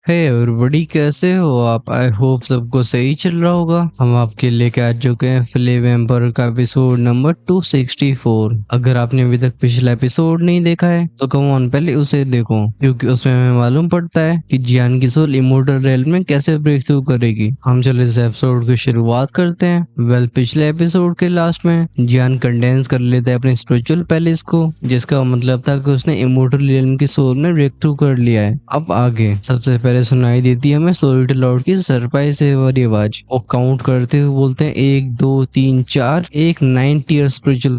Hey everybody, कैसे हो आप? आई होप सबको सही चल रहा होगा। हम आपके लेके आ चुके हैं फ्लेम एम्पर का एपिसोड नंबर 264। अगर आपने अभी तक पिछला एपिसोड नहीं देखा है तो कम ऑन पहले उसे देखो, क्योंकि उसमें हमें मालूम पड़ता है कि जियान की सोल इमोर्टल रेल्म में कैसे ब्रेक थ्रू करेगी। हम चलो इस एपिसोड की शुरुआत करते हैं। पिछले एपिसोड के लास्ट में जियान कंडेंस कर लेता है अपने स्पिरिचुअल पैलेस को, जिसका मतलब था कि उसने इमोर्टल रेल्म की सोल में ब्रेक थ्रू कर लिया है। अब आगे सबसे पहले सुनाई देती है हमें सोलिटर लॉर्ड की सरप्राइज से वाली आवाज। वो काउंट करते हुए बोलते हैं 1 2 3 4, एक 9 टियर स्पिरिचुअल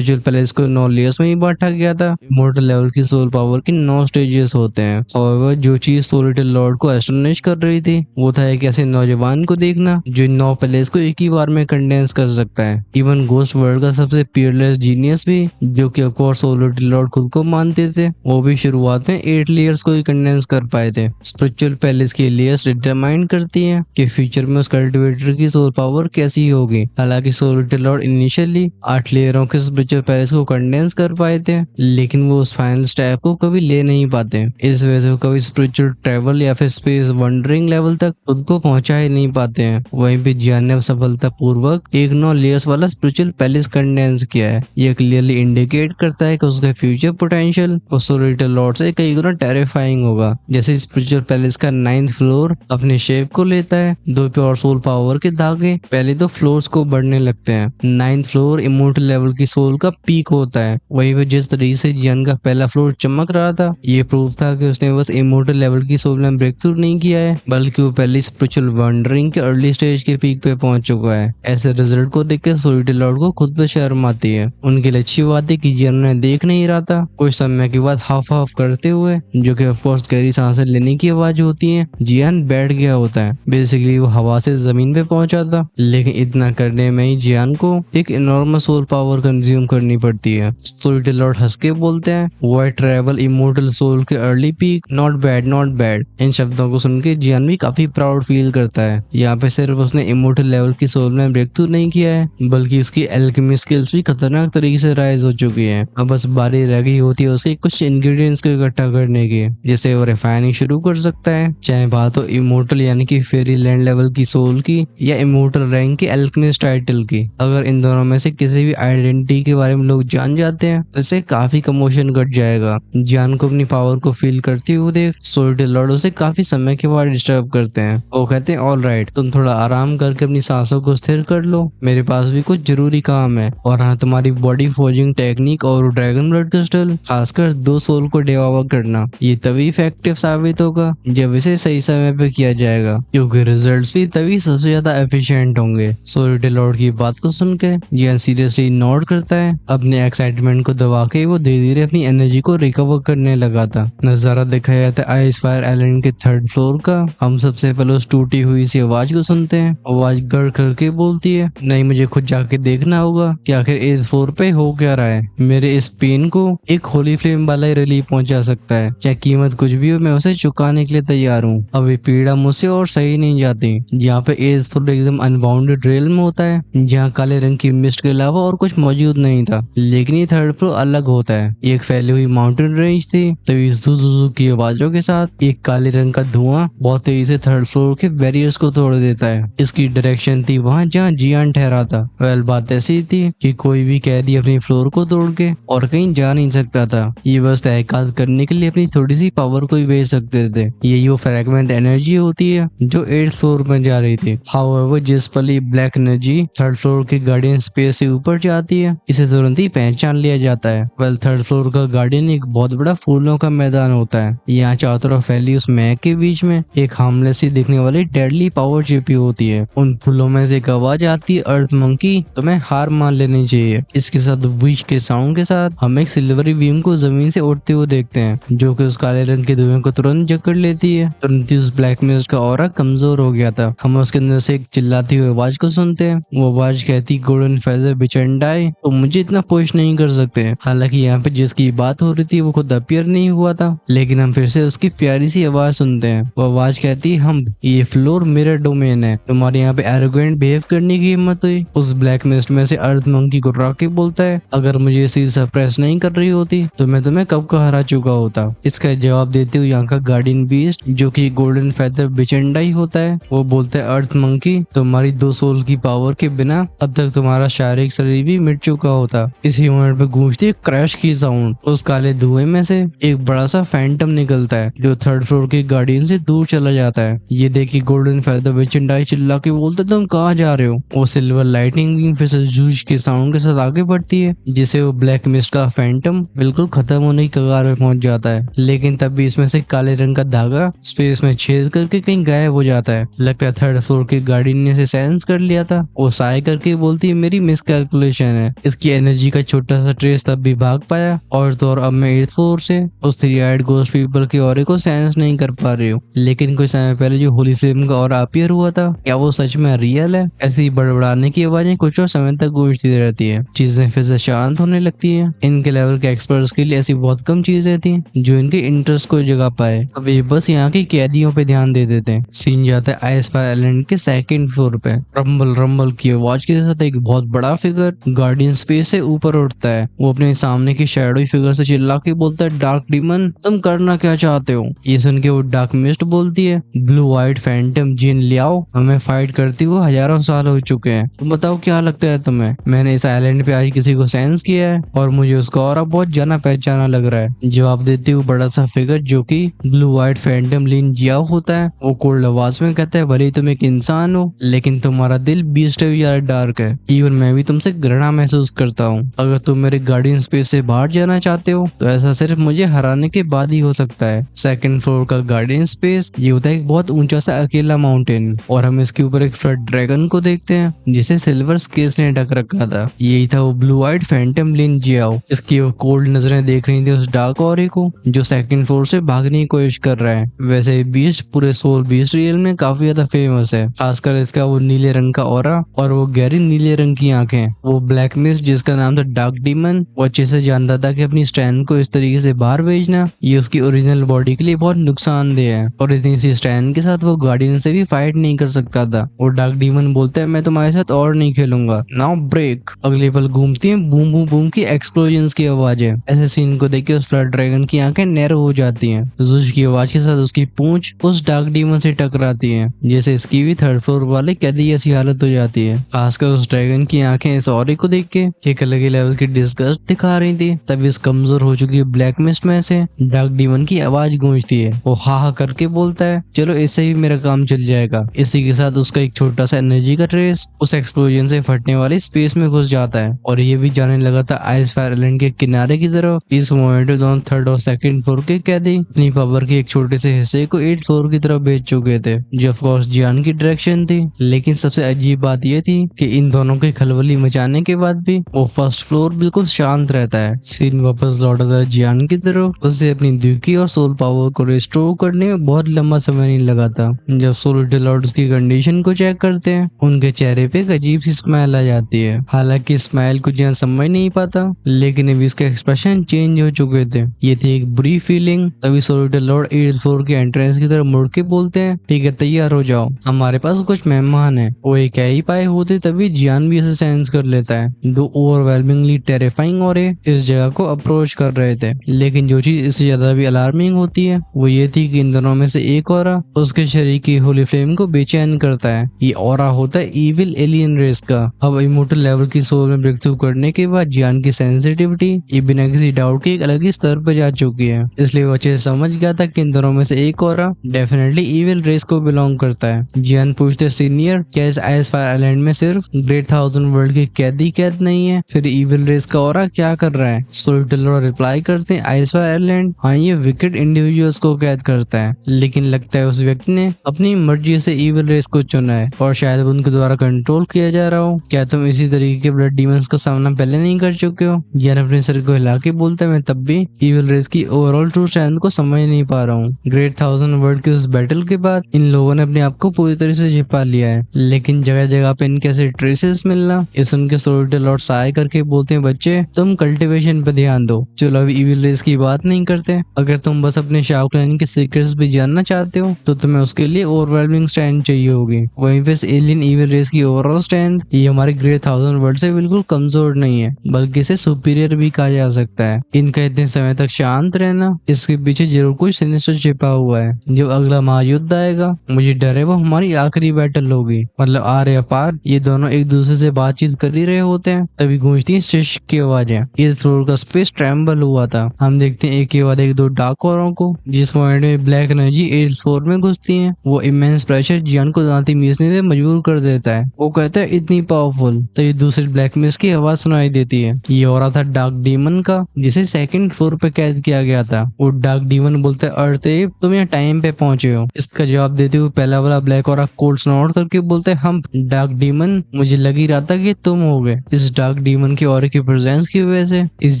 पैलेस को 9 लेयर्स में ही बांटा गया था। इमोर्टल लेवल की सोल पावर की 9 स्टेजेस होते हैं। और जो चीज सोलिटर लॉर्ड को एस्टोनिश कर रही थी वो था एक ऐसे नौजवान को देखना जो 9 पैलेस को एक ही बार में कंडेंस कर सकता है। इवन गोस्ट वर्ल्ड का सबसे पियरलेस जीनियस भी, जो कि ऑफकोर्स सोलिटर लॉर्ड खुद को मानते थे, वो भी शुरुआत में 8 लेयर्स को ही कंडेंस कर पाए थे। स्पिरिचुअल पैलेस की लेयर्स डिटरमाइन करती हैं कि फ्यूचर में उस कल्टिवेटर की सोल पावर कैसी होगी। हालांकि सोलिटर लॉर्ड इनिशियली 8 लेयरों के स्पिरिचुअल पैलेस को कंडेंस कर पाए थे, लेकिन वो उस फाइनल स्टेप को कभी ले नहीं पाते। इस वजह से वो कभी स्पिरिचुअल ट्रेवल या फिर स्पेस वंडरिंग लेवल तक खुद को पहुंचा ही नहीं पाते हैं। वहीं पे जियान ने सफलता पूर्वक एक 9 लेयर्स वाला स्पिरिचुअल पैलेस कंडेंस किया है। ये क्लियरली इंडिकेट करता है कि उसका फ्यूचर पोटेंशियल उस सोलिटर लॉर्ड से कई गुना टेरिफाइंग होगा। जैसे स्पिरिचुअल पैलेस का 9th फ्लोर अपने शेप को लेता है, 2 प्योर सोल पावर के धागे पहले तो फ्लोर्स को बढ़ने लगते हैं। 9th फ्लोर इमोर्टल लेवल की सोल का पीक होता है। वहीं पे जिस तरीके से जियान का पहला फ्लोर चमक रहा था, ये प्रूफ था कि उसने बस इमोर्टल लेवल की सोल में ब्रेक थ्रू नहीं किया है, बल्कि वो पहले स्पिरिचुअल वंडरिंग के अर्ली स्टेज के पीक पे पहुंच चुका है। ऐसे रिजल्ट को देख के सोलिटर लॉर्ड को खुद पे शर्म आती है। उनके लिए अच्छी बात है कि जियान उन्हें देख नहीं रहा था। कुछ समय के बाद हाफ हाफ करते हुए, जो कि ऑफकोर्स गहरी सांसें लेने की आवाज होती है, जियान बैठ गया होता है। बेसिकली वो हवा से जमीन पे पहुंचा था, लेकिन इतना करने में ही जियान को एक इनॉर्मस सोल पावर कंज्यूम करनी पड़ती है। सोलिटर लॉर्ड हंस के बोलते हैं, व्हाई ट्रैवल इमोर्टल सोल के early peak, not bad not bad. इन शब्दों को सुन के जियान भी काफी प्राउड फील करता है। यहाँ पे सिर्फ उसने इमोर्टल लेवल की सोल में ब्रेक थ्रू नहीं किया है, बल्कि उसकी एल्केमी स्किल्स भी खतरनाक तरीके से राइज हो चुकी है। अब बस बारी रह गई होती है उसके कुछ इंग्रेडिएंट्स को इकट्ठा करने की, जिसे वो रिफाइनिंग शुरू कर सकता है। चाहे बात हो इमोर्टल यानी कि फेरी लैंड लेवल की सोल की, या इमोर्टल रैंक की एल्केमिस्ट टाइटल की। अगर इन दोनों में से किसी भी आइडेंटिटी के बारे में लोग जान जाते हैं तो इससे काफी कमोशन घट जाएगा। जान को अपनी पावर को फील करते हुए देख सोलिटर लॉर्ड उसे काफी समय के बाद डिस्टर्ब करते हैं। वो कहते हैं, ऑल राइट, तुम थोड़ा आराम करके अपनी सांसों को स्थिर कर लो, मेरे पास भी कुछ जरूरी काम है। और हाँ, तुम्हारी बॉडी फोर्जिंग टेक्निक और ड्रैगन ब्लड क्रिस्टल, खासकर 2 सोल को डिवावर करना, ये तभी इफेक्टिव साबित होगा जब इसे सही समय पे किया जाएगा, क्योंकि रिजल्ट्स भी तभी सबसे ज्यादा एफिशिएंट होंगे। सोलिटर लॉर्ड की बात को सुन के जियान सीरियसली नोट करता है। अपने एक्साइटमेंट को दबा के वो धीरे धीरे अपनी एनर्जी को रिकवर करने लगा था। नजारा दिखाया जाता है आइस फायर आइलैंड के 3rd फ्लोर का। हम सबसे पहले उस टूटी हुई सी आवाज को सुनते हैं। आवाज गड़ करके बोलती है, नहीं, मुझे खुद जाके देखना होगा कि आखिर 8th फ्लोर पे हो क्या रहा है। मेरे इस पेन को एक होली फ्लेम वाला ही रिलीफ पहुंचा सकता है। चाहे कीमत कुछ भी हो, मैं उसे चुकाने के लिए तैयार हूँ। अब ये पीड़ा मुझसे और सही नहीं जाती। यहाँ पे 8th फ्लोर एकदम अनबाउंडेड रेलम होता है, जहाँ काले रंग की मिस्ट के अलावा और कुछ मौजूद नहीं था। लेकिन ये 3rd फ्लोर अलग होता है। एक फैली हुई माउंटेन रेंज थी, तभी ज़ू की आवाजों के साथ एक काले रंग का धुआं बहुत तेजी से 3rd फ्लोर के बैरियर्स को तोड़ देता है। इसकी डायरेक्शन थी वहाँ जहाँ जियान ठहरा था। वेल, बात ऐसी थी कि कोई भी कैदी अपनी फ्लोर को तोड़ के और कहीं जा नहीं सकता था। ये बस तहकीकात करने के लिए अपनी थोड़ी सी पावर को ही भेज सकते थे। यही वो फ्रैगमेंट एनर्जी होती है जो 8th फ्लोर में जा रही थी। हाउएवर, जिस पल ये ब्लैक एनर्जी 3rd फ्लोर के गार्डियन स्पेस से ऊपर जाती है, इसे तुरंत ही पहचान लिया जाता है। वेल, 3rd फ्लोर का गार्डियन एक बहुत बड़ा फूलों का मैदान होता है। यहाँ चारों तरफ फैली उस महक के बीच में एक हार्मलेस सी दिखने वाली डेडली पावर छिपी होती है। उन फूलों में से एक आवाज आती है, अर्थ मंकी, तुम्हें हार मान लेनी चाहिए। इसके साथ विश के साउंड के साथ हम एक सिल्वरी बीम को जमीन से उड़ते हुए देखते हैं, जो कि उस काले रंग के धुएं को तुरंत जकड़ लेती है। तुरंत ही उस ब्लैक मिस्ट का ऑरा कमजोर हो गया था। हम उसके अंदर से एक चिल्लाती हुई आवाज को सुनते हैं। वो आवाज कहती, गोल्डन फेदर बिचंडाई, तो मुझे इतना पुश नहीं कर सकते। हालांकि यहाँ पे जिसकी बात हो रही थी वो खुद अपीयर नहीं हुआ था, लेकिन हम फिर से उसकी प्यारी सी आवाज सुनते हैं। वो आवाज कहती, हम ये फ्लोर मेरा डोमेन है, तुम्हारे यहाँ पे एरोगेंट बिहेव करने की हिम्मत हुई। उस ब्लैक मिस्ट में से अर्थ मंकी को रॉकी बोलता है, अगर मुझे ये चीज सप्रेस नहीं कर रही होती तो मैं तुम्हें कब का हरा चुका होता। इसका जवाब देते हुए यहाँ का गार्डियन एलियन बीस्ट जो कि गोल्डन फेदर बिचेंडा ही होता है, वो बोलता है अर्थ मंकी, तुम्हारी 2 सोल की पावर के बिना अब तक तुम्हारा शारीरिक शरीर भी मिट चुका होता। इसी मोमेंट पे गूंजती है क्रैश की साउंड। उस काले धुएं में से एक बड़ा सा फैंटम निकलता है जो 3rd फ्लोर के गार्डियन से दूर चला जाता है। ये देखी गोल्डन फेदर बिचेंडा चिल्ला के बोलते तुम कहाँ जा रहे हो। वो सिल्वर लाइटिंग बीम फिर से जूझ के साउंड के साथ आगे बढ़ती है, जिसे वो ब्लैक मिस्ट का फैंटम बिल्कुल खत्म होने की कगार में पहुंच जाता है। लेकिन तब भी इसमें से काले रंग का धागा स्पेस में छेद करके कहीं गायब हो जाता है। लगता है 3rd फ्लोर के गार्डियन ने इसे सेंस कर लिया था। वो साय करके बोलती है मेरी मिसकैलकुलेशन है, इसकी एनर्जी का छोटा सा ट्रेस तब भी भाग पाया, और तो और अब मैं 8th फ्लोर से उस 3 आइड गोस्ट पीपल के ऑरे को सेंस नहीं कर पा रही हूँ। लेकिन कुछ समय पहले जो होली फ्लेम का ऑरा अपीयर हुआ था, क्या वो सच में रियल है? ऐसी बड़बड़ाने की आवाजें कुछ और समय तक गूंजती रहती है। चीजें फिर से शांत होने लगती है। इनके लेवल के एक्सपर्ट्स के लिए ऐसी बहुत कम चीजें थी जो इनके इंटरेस्ट को जगा पाए। अब ये बस यहाँ के कैदियों पे ध्यान दे देते हैं। सीन जाता है आइसफायर आइलैंड के 2nd फ्लोर पे। रंबल रंबल की आवाज के साथ एक बहुत बड़ा फिगर गार्डियन स्पेस से ऊपर उठता है। वो अपने सामने की शैडो फिगर से चिल्ला के बोलता है डार्क डीमन, तुम करना क्या चाहते हो? ये सुन के वो डार्क मिस्ट बोलती है ब्लू व्हाइट फैंटम जिन लियाओ, हमें फाइट करती हुए हजारों साल हो चुके हैं, तुम बताओ क्या लगता है तुम्हें? मैंने इस आइलैंड पे आज किसी को सेंस किया है और मुझे उसका ऑरा बहुत जाना पहचाना लग रहा है। जवाब देते हुए बड़ा सा फिगर जो कि ब्लू व्हाइट फैंटम लिन जियाओ होता है, वो कोल्ड आवाज में कहता है भले ही तुम एक इंसान हो लेकिन तुम्हारा दिल बीस्ट से भी ज्यादा डार्क है। इवन मैं भी तुमसे घृणा महसूस करता हूँ। अगर तुम मेरे गार्डियन स्पेस से बाहर जाना चाहते हो तो ऐसा सिर्फ मुझे हराने के बाद ही हो सकता है। 2nd फ्लोर का गार्डियन स्पेस ये होता है एक बहुत ऊंचा सा अकेला माउंटेन, और हम इसके ऊपर एक फ्लड ड्रैगन को देखते हैं जिसे सिल्वर स्केल्स ने ढक रखा था। यही था वो ब्लू व्हाइट फैंटम लिन जियाओ। इसकी वो कोल्ड नजरें देख रही थी उस डार्क ऑरे को जो 2nd फ्लोर से भागने की कोशिश कर रहा है। वैसे बीस्ट पूरे सोल बीस्ट रियल में काफी ज्यादा फेमस है, खासकर इसका वो नीले रंग का ऑरा और वो गहरी नीले रंग की आंखें। वो ब्लैक मिस्ट जिसका नाम था डार्क डीमन, वो अच्छे से जानता था कि अपनी स्ट्रेंथ को इस तरीके से बाहर भेजना ये उसकी ओरिजिनल बॉडी के लिए बहुत नुकसानदेह है, और इतनी सी स्ट्रेंथ के साथ वो गार्डियन से भी फाइट नहीं कर सकता था। वो डार्क डीमन बोलता है मैं तुम्हारे साथ और नहीं खेलूंगा, नाउ ब्रेक। अगले पल घूमती है बूम बूम बूम की एक्सप्लोजन्स की आवाजें। ऐसे सीन को देख के उस फ्लड ड्रैगन की आंखें नैरो हो जाती हैं। जुश की आवाज के साथ उसकी पूंछ उस डार्क डीमन से टकराती है, जैसे इसकी भी 3rd फ्लोर वाले कैदी ऐसी हालत हो जाती है। खासकर उस ड्रैगन की आंखें इस ऑरे को देख के एक अलग ही लेवल की डिस्गस्ट दिखा रही थी। तभी इस कमजोर हो चुकी ब्लैक मिस्ट में से डार्क डीमन की आवाज गूंजती है। वो हा हा करके बोलता है चलो इससे ही मेरा काम चल जाएगा। इसी के साथ उसका एक छोटा सा एनर्जी का ट्रेस उस एक्सप्लोजन से फटने वाली स्पेस में घुस जाता है, और ये भी जाने लगा था आइसफायर आइलैंड के किनारे की तरफ। इस मोमेंट में दोनों 3rd और 2nd फ्लोर के कैदी अपनी पावर के एक छोटे से हिस्से को 8th फ्लोर की तरफ भेज चुके थे, जो ऑफ कोर्स जियान की डायरेक्शन थी। लेकिन सबसे अजीब बात यह थी कि इन दोनों के खलबली मचाने के बाद भी वो 1st फ्लोर बिल्कुल शांत रहता है। सीन वापस लौटा था जियान की तरफ। उसे अपनी दुखी और सोल पावर को रिस्टोर करने में बहुत लंबा समय नहीं लगा था। जब सोलिड लॉर्ड्स की कंडीशन को चेक करते हैं उनके चेहरे पे एक अजीब सी स्माइल आ जाती है। हालांकि स्माइल को जियान समझ नहीं पाता, लेकिन अभी इसके एक्सप्रेशन चेंज हो चुके थे। ये थी एक बुरी फीलिंग। तभी सोलिड लॉर्ड 8th फ्लोर के एंट्रेंस की तरफ मुड़ के बोलते हैं ठीक है तैयार हो जाओ, हमारे पास कुछ मेहमान है। वो एक कह ही पाए होते तभी जियान भी इसे सेंस कर लेता है। दो ओवरवेलमिंगली टेरिफाइंग और इस जगह को अप्रोच कर रहे थे। लेकिन जो चीज इससे ज्यादा भी अलार्मिंग होती है वो ये थी कि इन दोनों में से एक ऑरा उसके शरीर की होली फ्लेम को बेचैन करता है। ये ऑरा होता है इविल एलियन रेस का। अब इमोर्टल लेवल की सोल में ब्रेक थ्रू करने के बाद जियान की सेंसिटिविटी ये बिना किसी डाउट के एक अलग ही स्तर पर जा चुकी है। इसलिए वो अच्छे से समझ गया था कि इन दोनों में से एक ऑरा डेफिनेटली इविल रेस को बिलोंग करता है। जियान पूछते सीनियर क्या इस आइसफायर आइलैंड में सिर्फ ग्रेट 1000 वर्ल्ड के कैदी कैद नहीं है, फिर इविल रेस का ऑरा क्या कर रहा है? सोलिड लॉर्ड रिप्लाई करते हैं आइसफायर आइलैंड हाँ ये विकेट इंडिविजुअल्स को कैद करता है, लेकिन लगता है उस व्यक्ति ने अपनी मर्जी से इविल रेस को चुना है और शायद उनके द्वारा कंट्रोल किया जा रहा हो। क्या तुम इसी तरीके के ब्लड डीमंस का सामना पहले नहीं कर चुके हो? जियान अपने सर को हिला के बोलता है मैं तब भी इविल रेस की ओवरऑल ट्रू स्ट्रेंथ को समझ नहीं पा रहा हूँ। ग्रेट 1000 वर्ल्ड के उस बैटल के बाद इन लोगों ने अपने आप को पूरी तरह से छिपा लिया है, लेकिन जगह जगह पे इनके ऐसे ट्रेसेस मिलना ये सुन के सोलिड लॉर्ड साय करके बोलते हैं बच्चे तुम कल्टीवेशन पे ध्यान दो, चलो अभी इविल रेस की बात नहीं करते। अगर तुम बस अपने शाओ क्लैन के सीक्रेट्स भी जानना चाहते हो तो तुम्हें उसके लिए ओवरवेलमिंग स्ट्रेंथ चाहिए होगी। वहीं पे एलियन इविल रेस की ओवरऑल स्ट्रेंथ ये हमारे ग्रेट 1000 वर्ल्ड से बिल्कुल कमजोर नहीं है, बल्कि इसे सुपीरियर भी कहा जा सकता है। इनका इतने समय तक शांत रहना इसके पीछे जरूर कुछ सिनिस्टर से छिपा हुआ है। जब अगला महायुद्ध आएगा मुझे डर है वो हमारी आखिरी बैटल होगी। मतलब आर्य अपार ये दोनों एक दूसरे से बातचीत कर ही रहे होते हैं, तभी गूंजती है शिश की आवाजें। इस फ्लोर का स्पेस ट्रैम्बल हुआ था। हम देखते हैं एक के बाद एक दो डार्क औरों को। जिस पॉइंट में ब्लैक एनर्जी एट फ्लोर में घुसती है वो इमेंस प्रेशर जियान को दांती मीचने पे मजबूर कर देता है। वो कहता है इतनी पावरफुल, तो ये दूसरी ब्लैक मिस की आवाज सुनाई देती है। ये हो रहा था डार्क डीमन का, जिसे सेकंड फ्लोर पे कैद किया गया था। वो डार्क डीमन बोलता है अर्थ एप तुम यहाँ टाइम पे पहुंचे हो। इसका जवाब देते हुए पहला वाला ब्लैक और कोल्ड स्नॉट करके बोलते हैं हम डार्क डीमन, मुझे लग ही रहा था कि तुम हो गए। इस डार्क डीमन के और की प्रेजेंस की वजह से इस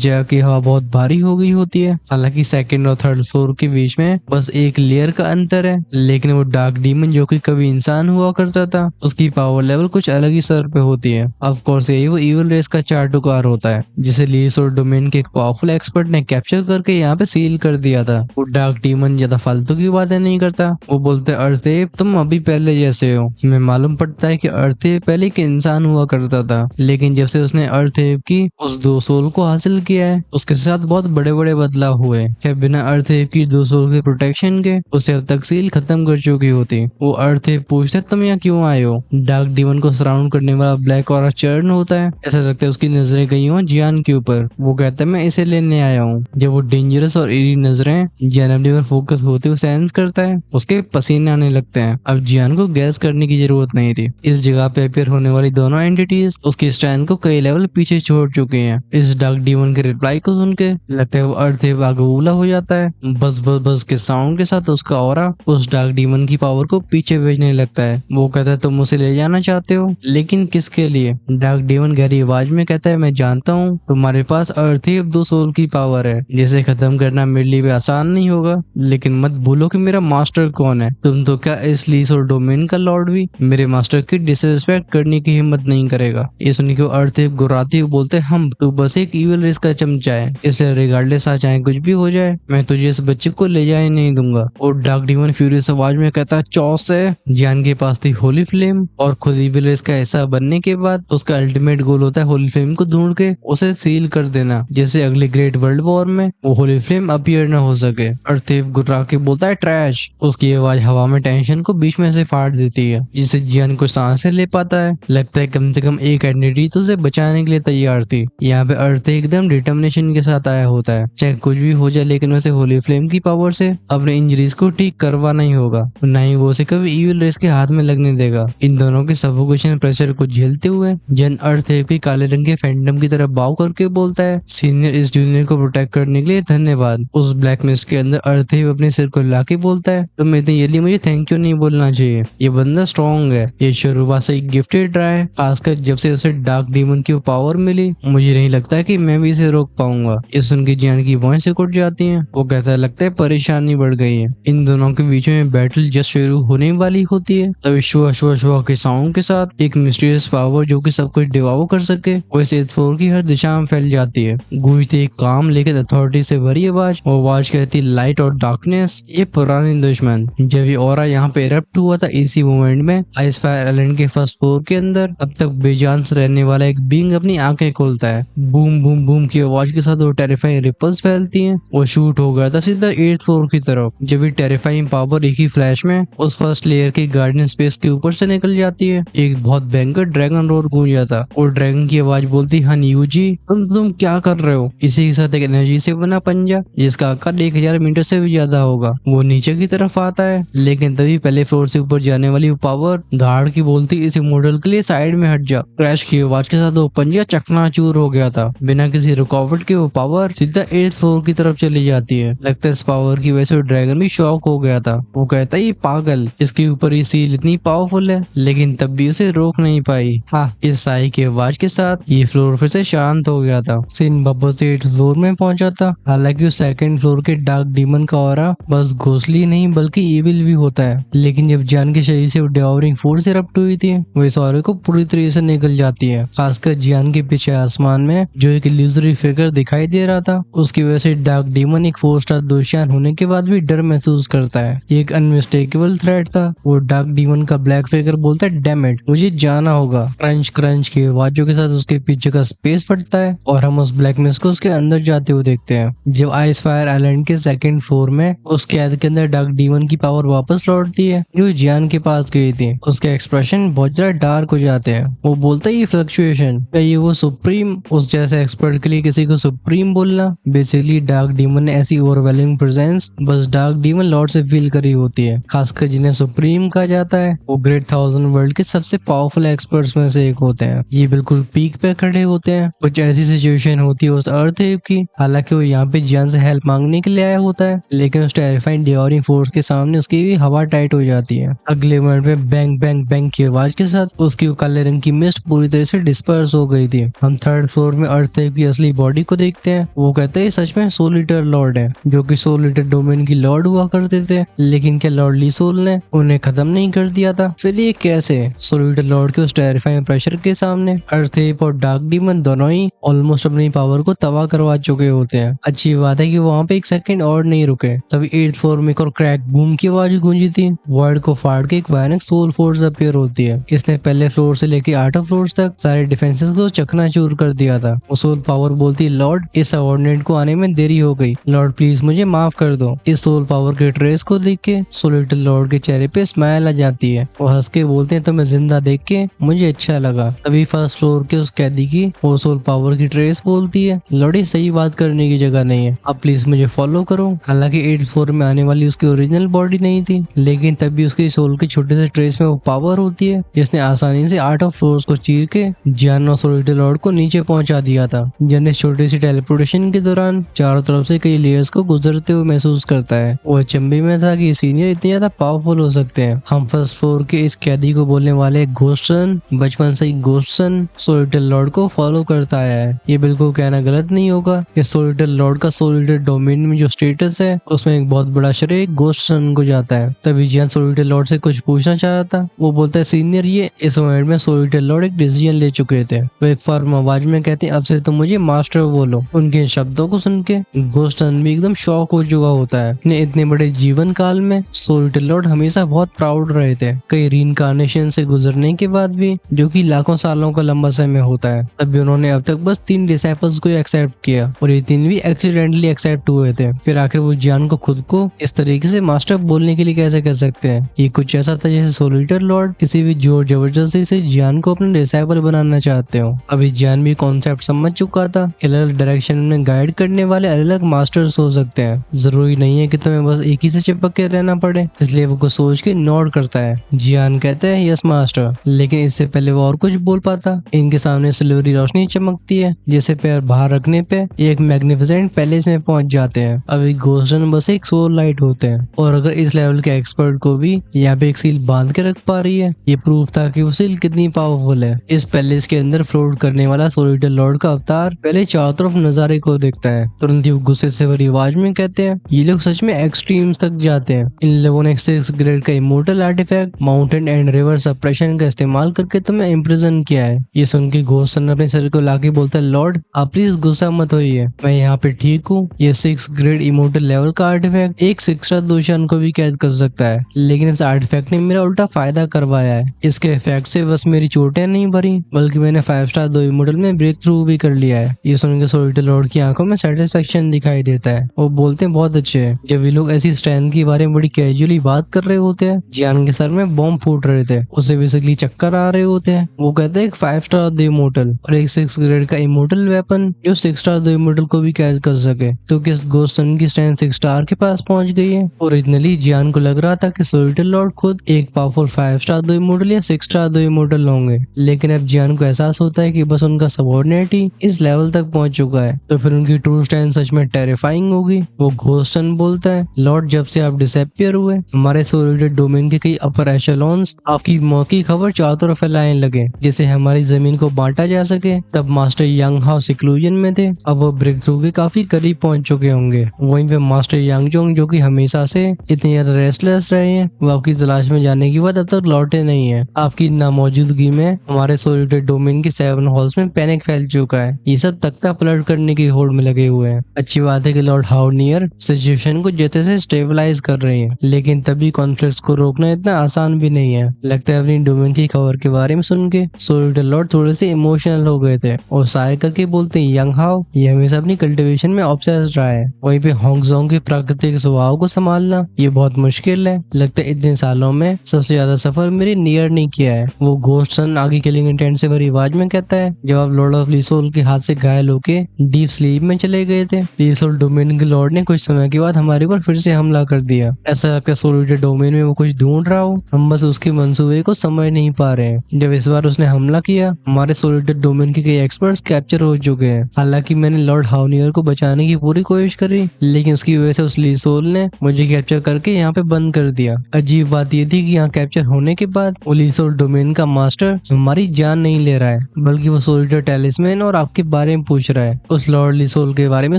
जगह की हवा बहुत भारी हो गई होती है। हालांकि सेकंड और थर्ड फ्लोर के बीच में बस एक लेयर का अंतर है, लेकिन वो डार्क डीमन जो कि कभी इंसान हुआ करता था उसकी पावर लेवल कुछ अलग ही स्तर पे होती है। ऑफ कोर्स यही वो इविल रेस का चार्टुकार होता है जिसे लीस और डोमेन के एक पावरफुल एक्सपर्ट ने कैप्चर करके यहाँ पे सील कर दिया था। वो डार्क डीमन ज्यादा फालतू की बातें नहीं करता। वो बोलते अर्थे तुम अभी पहले जैसे हो। हमें मालूम पड़ता है कि अर्थे पहले एक इंसान हुआ करता था, लेकिन जब से उसने अर्थे की उस दो सोल को हासिल किया है उसके साथ बहुत बड़े बड़े बदलाव हुए। क्या बिना अर्थे की दो सोल के प्रोटेक्शन के उसे अब तक सील खत्म कर चुकी होती। वो अर्थे पूछते तुम यहाँ क्यों आए हो। डार्क डीमन को सराउंड करने वाला ब्लैक और चर्न होता है। ऐसा लगता है उसकी नजरें गई हो जियान के ऊपर। वो कहता है मैं इसे लेने आया हूँ। जब वो डेंजरस और इरी नजरें जियान पर फोकस होते हुए सेंस करता है उसके पसीने आने लगते हैं। अब जियान को गैस करने की जरूरत नहीं थी। इस जगह पे अपेयर होने वाली दोनों एंटिटीज उसकी स्ट्रेंथ को कई लेवल पीछे छोड़ चुके हैं। इस डार्क डीमन के रिप्लाई को सुन के लगता है वो अर्थ आगूला हो जाता है। बस बस बस के साउंड के साथ उसका ऑरा उस डार्क डीमन की पावर को पीछे भेजने लगता है। वो कहता है तुम उसे ले जाना चाहते हो, लेकिन किसके लिए। डार्क डीमन गहरी आवाज में कहता है मैं जानता हूँ तुम्हारे पास अर्थ दो सोल की पावर है, जिसे खत्म करना मेरे लिए भी आसान नहीं होगा, लेकिन मत भूलो कि मेरा मास्टर कौन है। तुम तो क्या इस लीस और डोमेन का लॉर्ड भी मेरे मास्टर की डिसरिस्पेक्ट करने की हिम्मत नहीं करेगा। ये सुन के अर्थ गुर्राती हुए बोलते हम तू बस एक इविल रेस का चमचा है, इसलिए रिगार्डलेस आ चाहे कुछ भी हो जाए मैं तुझे इस बच्चे को ले जाए नहीं दूंगा। और डार्क डीमन फ्यूरियस आवाज में कहता है चौस है। जियान के पास थी होली फ्लेम और खुद इविल रेस का हिस्सा बनने के बाद उसका अल्टीमेट गोल होता है होली फ्लेम को ढूंढ के उसे सील कर देना, जैसे अगले ग्रेट वर्ल्ड वॉर में वो होली फ्लेम अपीयर न हो सके। अर्थ गुर्रा के बोलता है ट्रैश। उसकी आवाज हवा में टेंशन को बीच में से फाड़ देती है, जिससे जियान को सांसें ले पाता है। लगता है कम से कम एक एंटिटी तो उसे बचाने के लिए तैयार थी। यहाँ पे अर्थ एकदम डिटर्मिनेशन के साथ आया होता है, चाहे कुछ भी हो जाए, लेकिन वैसे होली फ्लेम की पावर से अपने इंजरीज को ठीक करवाना ही होगा, न ही वो उसे कभी इविल रेस के हाथ में लगने देगा। इन दोनों के सफोकेशन प्रेशर को झेलते हुए जन अर्थ की काले रंग के फैंटम की तरफ बाव करके बोलता है सीनियर इस जूनियर को प्रोटेक्ट करने के लिए धन्यवाद। उस ब्लैक मिस्ट के अंदर अर्थ अपने सिर को लाके बोलता है तुम इतनी जल्दी मुझे थैंक यू नहीं बोलना चाहिए, ये बंदा स्ट्रॉन्ग है, ये शुरुआत से गिफ्टेड रहा है, खासकर जब से उसे डार्क डीमन की पावर मिली मुझे नहीं लगता कि मैं भी इसे रोक पाऊंगा। ये सुन के जियान की भौहें सिकुड़ जाती हैं। वो कहता लगता है परेशानी बढ़ गई है। इन दोनों के बीच में बैटल जस्ट शुरू होने वाली होती है तभी शुआ शुआ शुआ के साउंड के साथ एक मिस्टीरियस पावर जो कि सब कुछ डिवाओ कर सके वो इस फ्लोर की हर दिशा में फैल जाती है। गूंजती एक काम लेकिन अथॉरिटी से भरी आवाज। वो आवाज कहती लाइट और डार्कनेस ये पुरानी दुश्मन। जब ये ऑरा यहाँ पे इरप्ट हुआ था इसी मोमेंट में आइस फायर आइलैंड के फर्स्ट फ्लोर के अंदर अब तक बेजान से रहने वाला एक बींग अपनी आंखें खोलता है। बूम बूम बूम की आवाज के साथ वो टेरिफाइंग रिपल्स फैलती हैं। वो शूट हो गया था सीधा 8th फ्लोर की तरफ। जब ये टेरिफाइंग पावर एक ही फ्लैश में उस फर्स्ट लेयर की गार्डन स्पेस के ऊपर से निकल जाती है। एक बहुत भयंकर ड्रैगन रोर गूंज जाता और ड्रैगन की आवाज बोलती हन यूजी तुम क्या कर रहे हो। इसी के साथ एक एनर्जी से बना पंजा जिसका आकार 1000 मीटर से भी ज्यादा होगा वो नीचे की तरफ आता है, लेकिन तभी पहले फ्लोर से ऊपर जाने वाली पावर धाड़ की बोलती इस मॉडल के लिए साइड में हट जा। क्रैश की आवाज के साथ वो पंजा चकनाचूर हो गया था। बिना किसी रुकावट के वो पावर सीधा 8th फ्लोर की तरफ चली जाती है। लगता है इस पावर की वजह से ड्रैगन भी शॉक हो गया था। वो कहता है ये पागल, इसके ऊपर ये सील इतनी पावरफुल है लेकिन तब भी उसे रोक नहीं पाई। हाँ, इस साई की आवाज के साथ ये फ्लोर फिर से शांत हो गया था। सीन वापस 8th फ्लोर में पहुंचा था। हालांकि उस 2nd फ्लोर के डार्क डीमन का ऑरा बस घोसली नहीं बल्कि इविल भी होता है, लेकिन जब जियान के शरीर से डिवोरिंग फोर्स इरप्ट हुई थी वो इस ऑरे को पूरी तरीके से निकल जाती है। खासकर जियान के पीछे आसमान में जो एक इल्यूजरी फिगर दिखाई दे रहा था उसकी वजह से डार्क डीमन एक 4 स्टार दोषियान होने के बाद भी डर महसूस करता है। ये एक अनमिस्टेकेबल थ्रेट था। वो डार्क डीमन का ब्लैक फिगर बोलता है डैम इट मुझे जाना होगा। क्रंच क्रंच की आवाजों के साथ उसके पीछे का स्पेस फटता है और हम उस ब्लैक मिस्ट को उसके अंदर जाते हुए देखते हैं। जब आइस फायर आइलैंड के 2nd फ्लोर में उस कैद के अंदर डार्क डीमन की पावर वापस लौटती है जो जियान के पास गई थी। उसके एक्सप्रेशन बहुत ज्यादा डार्क हो जाते हैं। वो बोलता है ये फ्लक्चुएशन, क्या ये वो सुप्रीम? उस जैसे एक्सपर्ट के लिए किसी को सुप्रीम बोलना। बेसिकली डार्क डीमन ने ऐसी ओवरवेलमिंग प्रेजेंस बस डार्क डीमन लॉर्ड से फील करी होती है, खासकर जिन्हें सुप्रीम कहा जाता है। वो ग्रेट 1000 वर्ल्ड के सबसे पावरफुल एक्सपर्ट्स में से एक होते हैं। ये बिल्कुल पीक पे खड़े होते हैं। कुछ ऐसी सिचुएशन होती है उस अर्थ की, हालांकि वो यहाँ पे जियान से हेल्प मांगने के लिए आया होता है, लेकिन उस टेरिफाइंग डिओरिंग फोर्स के सामने उसकी भी हवा टाइट हो जाती है। अगले मिनट में बैंग बैंग बैंग की आवाज के साथ उसकी काले रंग की मिस्ट पूरी तरह से डिस्पर्स हो गई थी। हम थर्ड फ्लोर में अर्थ की असली बॉडी को देखते हैं। वो कहते हैं सच में सोल ईटर लॉर्ड है, जो कि सोल ईटर डोमेन की लॉर्ड हुआ करते थे, लेकिन क्या लॉर्ड ली सोल ने उन्हें खत्म नहीं कर दिया था? फिर ये कैसे? सोल ईटर लॉर्ड के उस टेरिफाइंग प्रेशर के सामने अर्थ और डार्क डीमन दोनों ही ऑलमोस्ट अपनी पावर को तबाह करवा चुके होते हैं। अच्छी बात है कि वहाँ पे एक सेकंड और नहीं रुके। तभी 8th फ्लोर में एक और क्रैक बूम की आवाज गूंजी थी। वर्ल्ड को फाड़ के एक भयानक सोल फोर्स अपीयर होती है। इसने पहले फ्लोर से लेके 8 फ्लोर तक सारे डिफेंसेस को चकनाचूर कर दिया था। वो सोल पावर बोलती, लॉर्ड इस सबऑर्डिनेट को आने में देरी हो गई, लॉर्ड प्लीज मुझे माफ कर दो। इस सोल पावर के ट्रेस को देख के सोल ईटर लॉर्ड के चेहरे पे स्माइल आ जाती है। वो हंस के बोलते हैं तुम्हें जिंदा देख के मुझे अच्छा लगा। तभी फर्स्ट फ्लोर के उस कैदी की वो सोल पावर की ट्रेस बोलती है, लॉर्ड सही बात करने की जगह नहीं है, अब प्लीज मुझे फॉलो करो। हालांकि 8th फ्लोर में आने वाली उसकी ओरिजिनल बॉडी नहीं थी, लेकिन तब भी उसकी सोल के छोटे से ट्रेस में वो पावर होती है जिसने आसानी से 8 फ्लोर्स को चीर के जियान और सोल ईटर लॉर्ड को नीचे पहुंचा दिया था। जियान इस छोटी सी टेलीपोर्टेशन के दौरान चारों तरफ से कई लेयर्स को गुजरते हुए महसूस करता है। वो अचंभे में था कि सीनियर इतने ज्यादा पावरफुल हो सकते हैं। हम फर्स्ट फ्लोर के इस कैदी को बोलने वाले घोस्ट सन बचपन से ही घोस्ट सन सोल ईटर लॉर्ड को फॉलो करता आया है। ये बिल्कुल कहना गलत नहीं होगा कि सोल ईटर लॉर्ड का सोल ईटर डोमेन में जो स्टेटस है उसमें एक बहुत बड़ा श्रेय घोस्ट सन को जाता है। तभी जियान सोल ईटर लॉर्ड से कुछ पूछना चाहता था। वो बोलता है सीनियर ये इस मोमेंट में सोल ईटर लॉर्ड एक डिसीजन ले चुके थे। वो एक फर्म आवाज में कहते हैं अब से तुम मुझे मास्टर बोलो। उनके इन शब्दों को सुन के घोस्ट सन भी एकदम शॉक हो चुका होता है। अपने इतने बड़े जीवन काल में सोल ईटर लॉर्ड हमेशा बहुत प्राउड रहे थे, कई रीइंकार्नेशन से गुजरने के बाद भी, जो कि लाखों सालों का लंबा समय होता है। तब भी उन्होंने अब तक बस 3 डिसाइपल्स को एक्सेप्ट किया और ये 3 भी एक्सीडेंटली एक्सेप्ट हुए थे। फिर आखिर वो जियान को खुद को इस तरीके से मास्टर बोलने के लिए कैसे कह सकते हैं? ये कुछ ऐसा था जैसे सोल ईटर लॉर्ड किसी भी जोर जबरदस्ती से जियान को अपने डिसाइपल बनाना चाहते हो। अभी जियान भी कॉन्सेप्ट समझ चुका था। अलग डायरेक्शन में गाइड करने वाले अलग अलग मास्टर्स हो सकते हैं, जरूरी नहीं है कि तुम्हें बस एक ही से चिपक के रहना पड़े। इसलिए वो कुछ सोच के नोट करता है। जियान कहते हैं यस मास्टर, लेकिन इससे पहले वो और कुछ बोल पाता। इनके सामने सिल्वरी रोशनी चमकती है, जैसे पैर बाहर रखने पे एक मैग्निफिसेंट पैलेस में पहुंच जाते हैं। अभी गोस्टन बस एक सोल लाइट होते हैं, और अगर इस लेवल के एक्सपर्ट को भी यहाँ पे एक सील बांध के रख पा रही है, ये प्रूफ था कि वो सील कितनी पावरफुल है। इस पैलेस के अंदर फ्लोट करने वाला सोल ईटर लॉर्ड का अवतार पहले चारों तरफ नजारे को देखता है। तुरंत ही वो गुस्से से भरी आवाज में कहते हैं ये लोग सच में एक्सट्रीम्स तक जाते हैं। इन लोगों ने 6 ग्रेड का immortal artefact mountain and river suppression का इस्तेमाल करके तुम्हें इम्प्रिजन किया है। ये सुन के घोस्ट अपने सर को लाके बोलता है लॉर्ड आप प्लीज गुस्सा मत होइए, मैं यहाँ पे ठीक हूँ। ये 6 ग्रेड इमोर्टल लेवल का आर्टिफैक्ट एक 6 स्टार दूषण को भी कैद कर सकता है, लेकिन इस आर्टिफैक्ट ने मेरा उल्टा फायदा करवाया है। इसके इफेक्ट से बस मेरी चोटें नहीं भरी, बल्कि मैंने 5 स्टार 2 इमोर्टल में ब्रेक थ्रू भी कर लिया है। ये सुन के सोल ईटर लॉर्ड की आंखों में सेटिस्फेक्शन दिखाई देता है। वो बोलते हैं बहुत अच्छे है। जब ये लोग ऐसी स्ट्रेंथ के बारे में बड़ी कैजुअली बात कर रहे होते हैं, जियान के सर में बॉम्ब फूट रहे थे, उसे बेसिकली चक्कर आ रहे होते हैं। वो कहते हैं एक 5 स्टार 2 इमोर्टल और एक 6 ग्रेड का इमोर्टल वेपन जो 6 स्टार 2 इमोर्टल को भी कैच कर सके, तो किस घोस्ट सन की स्ट्रेंथ 6 स्टार के पास पहुंच गई है। ओरिजिनली जियान को लग रहा था कि सोल ईटर लॉर्ड खुद एक पावरफुल 5 स्टार 2 इमोर्टल या 6 स्टार 2 इमोर्टल होंगे, लेकिन अब जियान को एहसास होता है कि बस उनका सबऑर्डिनेट ही इस लेवल तक पहुंच चुका है, तो फिर उनकी ट्रू स्ट्रेंथ सच में टेरिफाइंग होगी। वो घोस्ट सन बोलता है लॉर्ड जब से आप डिसअपियर हुए, हमारे सोल ईटर डोमेन के कई अपर एशेलॉन्स आपकी मौत की खबर चारों तरफ फैलाने लगे, जिससे हमारी जमीन को बांटा जा सके। तब मास्टर यांग हाउ सिक्लूजन में थे, अब वो ब्रेक थ्रू के काफी करीब पहुंच चुके होंगे। वहीं पे मास्टर यांगजोंग जो कि हमेशा से इतने ज्यादा रेस्टलेस रहे हैं, वो आपकी तलाश में जाने के बाद अब तक लौटे नहीं है। आपकी नामौजूदगी में हमारे सोल ईटर डोमेन के 7 हॉल्स में पैनिक फैल चुका है। ये सब तख्ता पलट करने की होड़ में लगे हुए हैं। अच्छी बात है कि लॉर्ड हाउनियर सिचुएशन को जैसे से स्टेबलाइज कर रहे हैं, लेकिन तभी कॉन्फ्लिक्ट्स को रोकना इतना आसान भी नहीं है। लगता है अपनी डोमेन की खबर के बारे में सुन के सोल ईटर लॉर्ड थोड़े से इमोशनल हो गए थे और साय करके बोलते हैं यंग हाउ ये हमेशा अपनी कल्टीवेशन में ऑब्सेस्ड रहा है। वहीं पे होंगजोंग के प्राकृतिक स्वभाव को संभालना ये बहुत मुश्किल है। लगता है इतने सालों में सबसे ज्यादा सफर मेरे नियर ने किया है। वो घोस्ट सन आगे किलिंग इंटेंट से भरी आवाज में कहता है, जब आप लॉर्ड ऑफ लीसोल के हाथ से घायल होके डीप स्लीप में चले गए थे, लीसोल डोमेन के लॉर्ड ने कुछ समय के बाद हमारे ऊपर फिर से हमला कर दिया। ऐसा लगता है सोलिटर डोमेन में वो कुछ ढूंढ रहा हो, हम बस उसके मंसूबे को समझ नहीं पा रहे हैं। जब इस बार उसने हमला किया, हमारे सोलिटर डोमेन के कई एक्सपर्ट्स कैप्चर हो चुके हैं। हालांकि मैंने लॉर्ड हाउनियर को बचाने की पूरी कोशिश करी, लेकिन उसकी वजह से उस लीसोल ने मुझे कैप्चर करके यहाँ पे बंद कर दिया। अजीब बात ये थी कि यहाँ कैप्चर होने के बाद वो लीसोल डोमेन का मास्टर हमारी जान नहीं ले रहा है, बल्कि वो सोलिटर टैलिस्मैन और आपके बारे में पूछ रहा है। उस लॉर्ड लीसोल के बारे में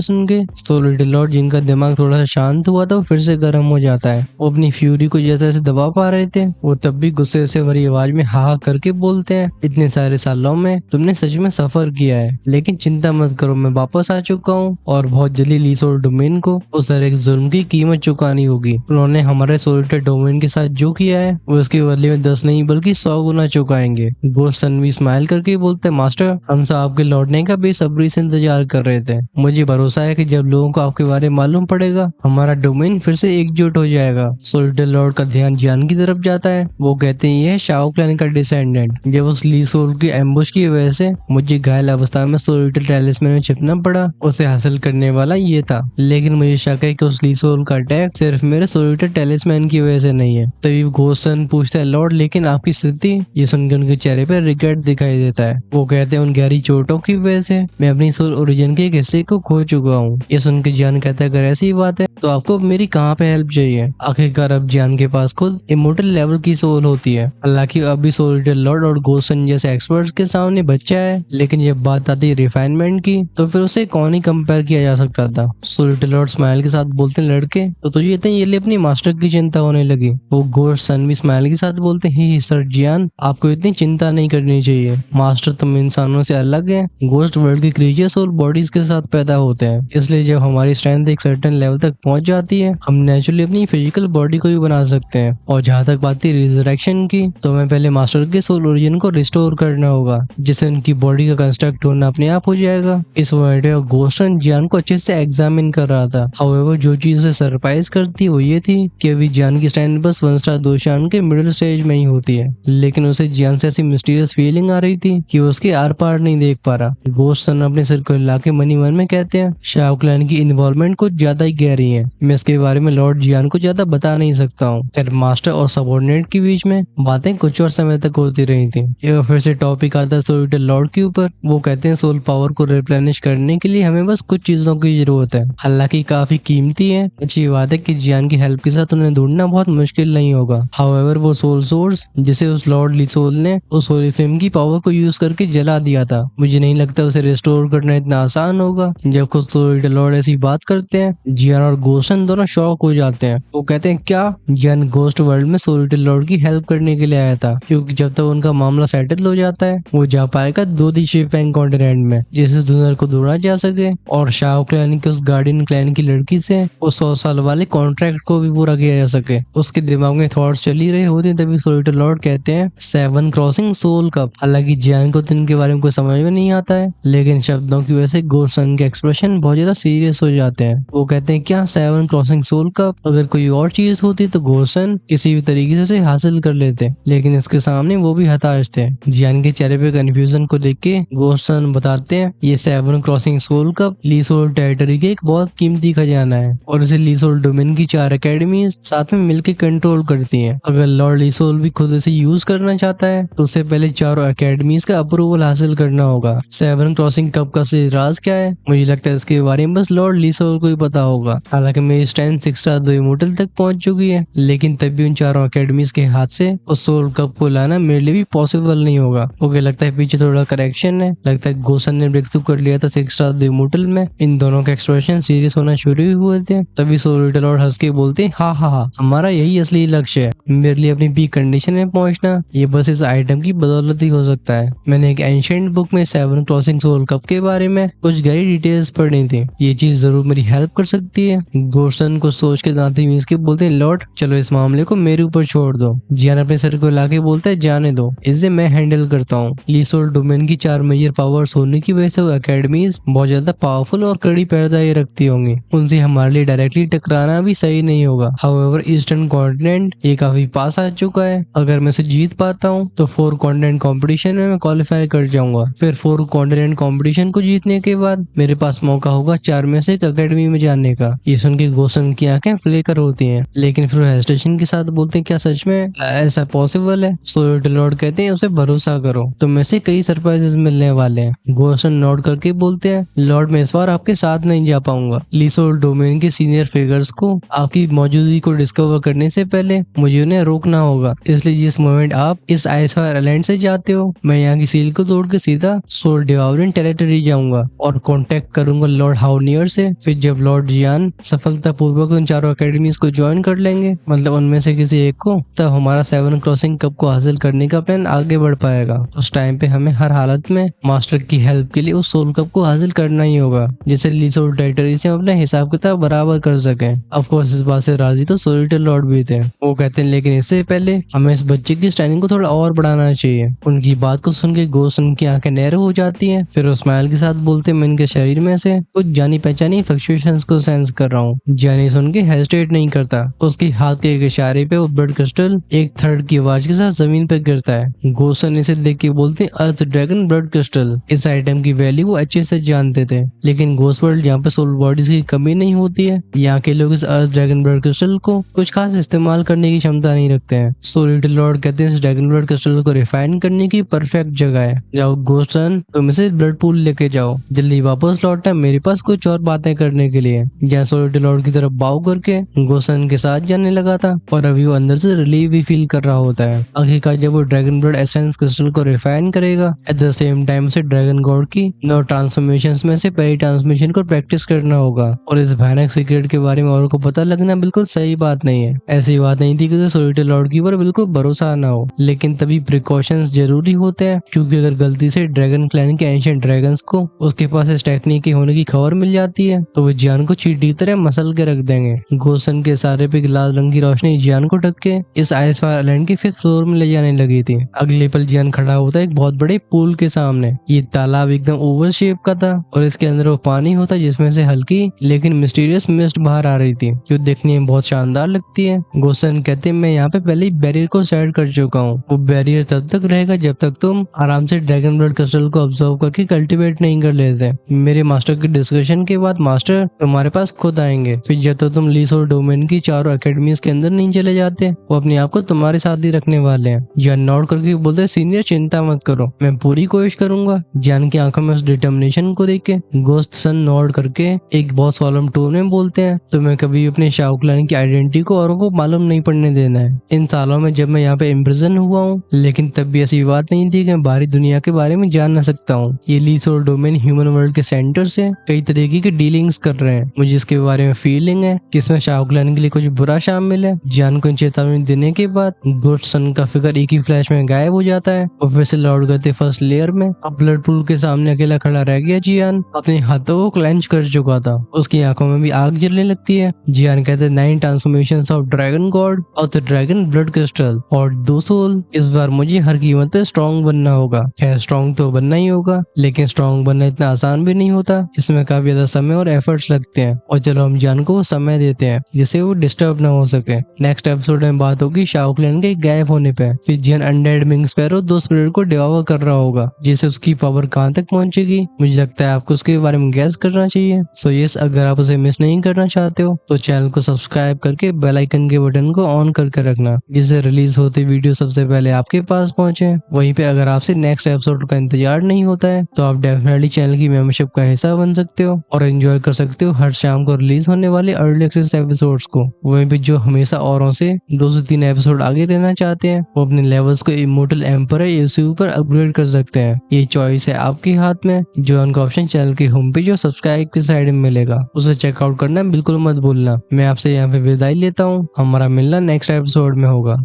सुन के सोलिटर लॉर्ड, जिनका दिमाग थोड़ा सा शांत हुआ था, वो फिर से गर्म हो जाता है। वो अपनी फ्यूरी को जैसे जैसे दबा पा रहे थे, वो तब भी गुस्से से भरी आवाज में हा करके बोलते हैं, इतने सारे सालों में तुमने सच में सफर किया है, लेकिन चिंता मत करो, मैं वापस आ चुका हूँ और बहुत जल्दी लीसोल डोमेन को उस हर एक जुल्म की कीमत चुकानी होगी। उन्होंने हमारे सोलिटर डोमेन के साथ जो किया है वो उसके बदले में 10 नहीं बल्कि 100 गुना चुकाएंगे। घोस्ट सन भी स्माइल करके बोलते हैं, मास्टर हम सब आपके लौटने का बेसब्री से इंतजार कर रहे थे। मुझे भरोसा है कि जब लोगों को आपके बारे में मालूम पड़ेगा, हमारा डोमेन फिर से एकजुट हो जाएगा। सोलिटर लॉर्ड का ध्यान जियान की तरफ जाता है। वो कहते हैं, यह शाओ क्लैन का डिसेंडेंट। जब उस लीसोल की एम्बुश की वजह से मुझे घायल अवस्था में सोलिटर टैलिस्मैन में छिपना पड़ा, उसे हासिल करने वाला ये था। लेकिन मुझे शक है कि उस लीसोल का अटैक सिर्फ मेरे सोलिटर टैलिस्मैन की वजह से नहीं है। तभी घोस्ट सन पूछता है, लॉर्ड लेकिन आपकी स्थिति? ये सुनकर उनके चेहरे पर रिग्रेट दिखाई देता है। वो कहते हैं, उन गहरी चोटों की वजह से मैं अपनी सोल ओरिजिन के एक हिस्से को खो चुका हूँ। ये सुनकर जियान कहता है, अगर ऐसी बात है तो आपको मेरी कहाँ पे हेल्प चाहिए? आखिरकार अब जियान के पास खुद इमोर्टल लेवल की सोल होती है। हालांकि अभी सोलिटर लॉर्ड और घोस्ट सन जैसे एक्सपर्ट्स के सामने बच्चा है, लेकिन जब बात आती है रिफाइनमेंट की तो फिर उसे कौन ही कंपेयर किया जा सकता था। सोलिटर लॉर्ड स्माइल के साथ बोलते हैं, लड़के तो तुझे इतने ये लिए अपनी मास्टर की चिंता होने लगी। वो घोस्ट सन भी स्माइल के साथ बोलते हैं, हे सर जियान, आपको इतनी चिंता नहीं करनी चाहिए। मास्टर तुम इंसानों से अलग है। घोस्ट वर्ल्ड के क्रीचर्स और बॉडीज के साथ पैदा होते हैं, इसलिए जब हमारी स्ट्रेंथ एक सर्टेन लेवल तक पहुंच जाती है, हम नेचुरली अपनी फिजिकल बॉडी को भी बना सकते हैं। और जहाँ तक बात थी रिजरेक्शन की, तो हमें पहले मास्टर के सोल ओरिजिन को रिस्टोर करना होगा, जिससे उनकी बॉडी का कंस्ट्रक्ट होना अपने आप हो जाएगा। इस वर्ड में घोस्ट सन जियान को अच्छे से एग्जामिन कर रहा था। हाउएवर जो चीज उसे सरप्राइज करती वो ये थी कि अभी जियान की स्ट्रेंथ बस 1 स्टार 2 स्टार के मिडिल स्टेज में ही होती है, लेकिन उसे जियान से ऐसी मिस्टीरियस फीलिंग आ रही थी कि वो उसके आर पार नहीं देख पा रहा। घोस्ट सन अपने सिर को हिला के मनी मन में कहते हैं, शाओ क्लैन की इन्वॉल्वमेंट कुछ ज्यादा ही गहरी है। मैं इसके बारे में लॉर्ड जियान को ज्यादा बता नहीं सकता हूँ। मास्टर और सबऑर्डिनेट के बीच में बातें कुछ और समय तक होती रही थी। एक फिर से टॉपिक आता है सोलिटर लॉर्ड के ऊपर। वो कहते हैं, सोल पावर को रिप्लेनिश करने के लिए हमें बस कुछ चीजों की जरूरत है, हालांकि काफी कीमती है। अच्छी बात है कि जियान की हेल्प के साथ उन्हें ढूंढना बहुत मुश्किल नहीं होगा। हाउएवर वो सोल सोर्स जिसे उस लॉर्ड लीसोल ने उस होली फ्लेम की पावर को यूज करके जला दिया था, मुझे नहीं लगता उसे रिस्टोर करना इतना आसान होगा। जब खुद सोलिटर लॉर्ड ऐसी बात करते हैं, जियान और घोस्ट सन दोनों शॉक हो जाते हैं। वो कहते हैं, क्या? जियान घोस्ट वर्ल्ड में सोलिटर लॉर्ड की हेल्प करने के लिए आया था, क्योंकि जब तक उनका मामला सेटल हो जाता है वो जा पाएगा 2 शिफैंग कॉन्टिनेंट में, जिससे दुनिया को ढूंढा जा सके और शाओ क्लैन के उस गार्डियन क्लैन की लड़की से वो 100 साल वाले कॉन्ट्रैक्ट को भी पूरा किया जा सके। उसके दिमाग में थॉट्स चल ही रहे होते हैं, तभी सोलिटर लॉर्ड कहते हैं, 7 क्रॉसिंग सोल कप। हालांकि जियान को तो इनके बारे में कोई समझ में नहीं आता है, लेकिन शब्दों की वजह से घोस्ट सन के एक्सप्रेशन बहुत ज्यादा सीरियस हो जाते हैं। वो कहते हैं, क्या 7 क्रॉसिंग सोल कप? अगर कोई और चीज होती तो घोस्ट सन किसी भी तरीके से उसे हासिल कर लेते, लेकिन इसके सामने वो भी हताश थे। जियान के चेहरे पे कंफ्यूजन को देख के घोस्ट सन बताते हैं, ये 7 क्रॉसिंग सोल कप लीसोल टेरिटरी के एक बहुत कीमती खजाना है और इसे लीसोल डोमेन की 4 एकेडमीज साथ में मिलकर कंट्रोल करती हैं। अगर लॉर्ड लीसोल भी खुद इसे यूज करना चाहता है तो उसे पहले 4 एकेडमीज का अप्रूवल हासिल करना होगा। 7 क्रॉसिंग कप का असली राज क्या है? मुझे लगता है इसके बारे में बस लॉर्ड लीसोल को ही पता होगा। हालांकि मेरी स्ट्रेंथ 6 स्टार 2 इमोर्टल तक पहुंच चुकी है, लेकिन तब भी उन 4 एकेडमीज के हाथ से उस सोल कप को लाना मेरे लिए भी पॉसिबल नहीं होगा। ओके, लगता है पीछे थोड़ा करेक्शन है। लगता है घोस्ट सन ने ब्रेक थ्रू कर लिया था 6 स्टार 2 इमोर्टल में। इन दोनों के एक्सप्रेशन सीरियस होना शुरू हुए थे। तभी सोलिटर लॉर्ड हंस के बोलते, हाँ हाँ हाँ, हमारा यही असली लक्ष्य है। मेरे लिए अपनी पीक कंडीशन में पहुंचना ये बस इस आइटम की बदौलत ही हो सकता है। मैंने एक एंशिएंट बुक में 7 क्रॉसिंग सोल कप के बारे में कुछ गहरी डिटेल्स पढ़ी थी, ये चीज जरूर मेरी हेल्प कर सकती है। घोस्ट सन को सोच के दांती मींस के बोलते हैं, लॉर्ड चलो इस मामले को मेरे ऊपर छोड़ दो। जियान अपने सर को लाके बोलता है, जाने दो, इसे मैं हैंडल करता हूँ। लीसोल डोमेन की 4 मेजर पावर्स होने की वजह से वो एकेडमीज बहुत ज्यादा पावरफुल और कड़ी पैरदाई रखती होंगी, उनसे हमारे लिए डायरेक्टली टकराना भी सही नहीं होगा। हाउएवर ईस्टर्न कॉन्टिनेंट ये काफी पास आ चुका है। अगर मैं इसे जीत पाता हूँ तो 4 कॉन्टिनेंट कॉम्पिटिशन में मैं क्वालिफाई कर जाऊंगा। फिर 4 कॉन्टिनेंट कॉम्पिटिशन को जीतने के बाद मेरे पास मौका होगा 4 में से एक अकेडमी में जाने का। ये सुन के गोसन की आंखें फ्लेकर होती हैं, लेकिन फिर हेजिटेशन के साथ बोलते हैं क्या सच में ऐसा पॉसिबल है? सो लिटिल लॉर्ड कहते हैं उसे भरोसा करो, तुम में से कई सरप्राइजेस मिलने वाले हैं। गोसन नोट करके बोलते हैं लॉर्ड मैं इस बार आपके साथ नहीं जा पाऊंगा। लीसोल डोमेन के सीनियर फिगर्स को आपकी मौजूदगी को डिस्कवर करने से पहले मुझे उन्हें रोकना होगा, इसलिए जिस मोमेंट आप इस आइसफायर आइलैंड से जाते हो मैं यहाँ की सील को तोड़ के सीधा सोल डिवावरिन टेरिटरी जाऊंगा और कांटेक्ट करूंगा लॉर्ड हाउनियर से। फिर जब लॉर्ड जियान सफलतापूर्वक उन चारों अकेडमीज को ज्वाइन कर लेंगे, मतलब उनमें से किसी एक को, तब हमारा 7 क्रॉसिंग कप को हासिल करने का प्लान आगे बढ़ पाएगा। उस टाइम पे हमें हर हालत में मास्टर की हेल्प के लिए उस सोल कप को हासिल करना ही होगा, जिससे लीसोल टेरिटरी से अपने हिसाब किताब बराबर कर सके। ऑफ कोर्स इस बात से राजी तो सोलिटर लॉर्ड भी थे। वो कहते हैं लेकिन इससे पहले हमें इस बच्चे की स्टैंडिंग को थोड़ा और बढ़ाना चाहिए। उनकी बात को सुन के गोसन की आंखें नहर हो जाती हैं। फिर वो स्माइल के साथ बोलते मैं इनके शरीर में से कुछ जानी पहचानी फ्लक्चुएशंस को सेंस कर रहा हूँ। जानी सुन के हेजिटेट नहीं करता, उसके हाथ के एक इशारे पे वो ब्लड क्रिस्टल एक थर्ड की आवाज के साथ जमीन पर गिरता है। गोसन इसे देख के बोलते अर्थ ड्रैगन ब्लड क्रिस्टल। इस आइटम की वैल्यू वो अच्छे से जानते थे, लेकिन घोस्ट वर्ल्ड जहाँ पे सोल बॉडीज की कमी नहीं होती है, यहाँ के लोग इस अर्थ ड्रैगन ब्लड क्रिस्टल को कुछ खास इस्तेमाल करने की क्षमता नहीं रखते हैं। सो लिटिल लॉर्ड कहते हैं इस ड्रैगन ब्लड क्रिस्टल को रिफाइन करने की परफेक्ट जगह है। जाओ गोसन तुम इसे ब्लड पूल लेके जाओ, जल्दी वापस लौटना, मेरे पास कुछ और बातें करने के लिए। जहाँ सो लिटिल लॉर्ड की तरफ बाव करके गोसन के साथ जाने लगा था और अभी वो अंदर से रिलीफ भी फील कर रहा होता है। आखिरकार जब वो ड्रैगन ब्लड एसेंस क्रिस्टल को रिफाइन करेगा, एट द सेम टाइम से ड्रैगन गॉड की 9 ट्रांसफॉर्मेशंस में से पहली ट्रांसफॉर्मेशन को प्रैक्टिस करना होगा। और इस भयानक सीक्रेट के बारे में औरों को पता लगना बिल्कुल सही बात नहीं है। ऐसी बात नहीं थी कि उसे सो लिटिल लॉर्ड की ऊपर बिल्कुल भरोसा ना हो, लेकिन तभी प्रिकॉशंस जरूरी होते हैं, क्योंकि अगर गलती से ड्रैगन क्लैन के एंशिएंट ड्रैगन्स को उसके पास इस टेक्निक के होने की खबर मिल जाती है तो वो जियान को चींटी की तरह मसल के रख देंगे। गोसन के सारे पे लाल रंग की रोशनी जियान को ढक के इस आइसफायर आइलैंड के 5th फ्लोर में ले जाने लगी थी। अगले पल जियान खड़ा होता है एक बहुत बड़े पूल के सामने। ये तालाब एकदम ओवल शेप का था और इसके अंदर वो पानी होता जिसमें से हल्की लेकिन मिस्टीरियस मिस्ट बाहर आ रही थी, जो देखने में बहुत शानदार लगती है। गोसन कहते हैं मैं यहाँ पे पहले ही बैरियर को सेट कर चुका हूँ। वो बैरियर तब तक रहेगा जब तक तुम आराम से ड्रैगन ब्लड क्रिस्टल को ऑब्जर्व करके कल्टीवेट नहीं कर लेते। मेरे मास्टर के डिस्कशन के बाद मास्टर तुम्हारे पास खुद आएंगे। फिर जब तक तुम लीसोल डोमेन की चारों अकेडमीज के अंदर नहीं चले जाते, वो अपने आप को तुम्हारे साथ ही रखने वाले हैं। जान नॉट करके बोलते सीनियर चिंता मत करो, मैं पूरी कोशिश करूंगा। जान की आंखों में उस डिटर्मिनेशन को देख के गोस्ट सन नॉट करके एक बहुत सॉलम टोन में बोलते हैं तुम्हें कभी अपने शाओ क्लैन की आइडेंटिटी को औरों को मालूम नहीं पड़ने देना है। इन सालों में जब मैं यहाँ पे इम्प्रिजन हुआ हूँ, लेकिन तब भी ऐसी बात नहीं थी कि मैं बाहरी दुनिया के बारे में जान न सकता हूँ। ये लीसोल डोमेन ह्यूमन वर्ल्ड के सेंटर से कई तरीके की डीलिंग्स कर रहे हैं। मुझे इसके बारे में फीलिंग है कि इसमें शाओ क्लैन के लिए कुछ बुरा शामिल है। जान को चेतावनी देने के बाद गोस्ट सन का फिगर एक ही फ्लैश में गायब हो जाता है और फिर से लौट गए थे फर्स्ट लेयर में। अब ब्लड पूल के सामने अकेला खड़ा रह गया। जियान अपने हाथों को क्लेंच कर चुका था, उसकी आंखों में भी आग जलने लगती है। जियान कहते हैं 9 ट्रांसफॉर्मेशंस ऑफ ड्रैगन गॉड और द ड्रैगन ब्लड क्रिस्टल और 2 सोल। इस बार मुझे हर कीमत पे स्ट्रॉन्ग बनना होगा। खैर स्ट्रॉन्ग तो बनना ही होगा, लेकिन स्ट्रॉन्ग बनना इतना आसान भी नहीं होता। इसमें काफी ज्यादा समय और एफर्ट्स लगते हैं और चलो हम जियान को समय देते हैं जिससे वो डिस्टर्ब ना हो सके। नेक्स्ट एपिसोड में बात होगी शाओ क्लैन के गायब होने पे। फिर जियान अनडेड विंग स्पैरो 2 स्पिरिट को डिवावर कर रहा होगा, जिससे उसकी पावर कहां तक पहुंचेगी मुझे लगता है आपको उसके बारे में गैस करना चाहिए। सो यस, अगर आप उसे मिस नहीं करना चाहते हो तो चैनल को सब्सक्राइब करके बेल आइकन के बटन को ऑन करके रखना, जिससे रिलीज होते वीडियो सबसे पहले आपके पास पहुंचे। वहीं पे अगर आपसे नेक्स्ट एपिसोड का इंतजार नहीं होता है तो आप डेफिनेटली चैनल की मेंबरशिप का हिस्सा बन सकते हो और एंजॉय कर सकते हो हर शाम को रिलीज होने वाले अर्ली एक्सेस एपिसोड्स को। वहीं पे जो हमेशा औरों से 2 से 3 एपिसोड आगे रहना चाहते हैं वो अपने लेवल्स को इमोर्टल एम्पर यूसीयू पर अपग्रेड कर सकते हैं। ये चॉइस है आपके हाथ में। जो उनका ऑप्शन चैनल की होम पेज और सब्सक्राइब की साइड में मिलेगा, उसे चेकआउट करना बिल्कुल मत भूलना। मैं आपसे यहाँ पे विदाई लेता हूँ, हमारा मिलना नेक्स्ट एपिसोड में होगा।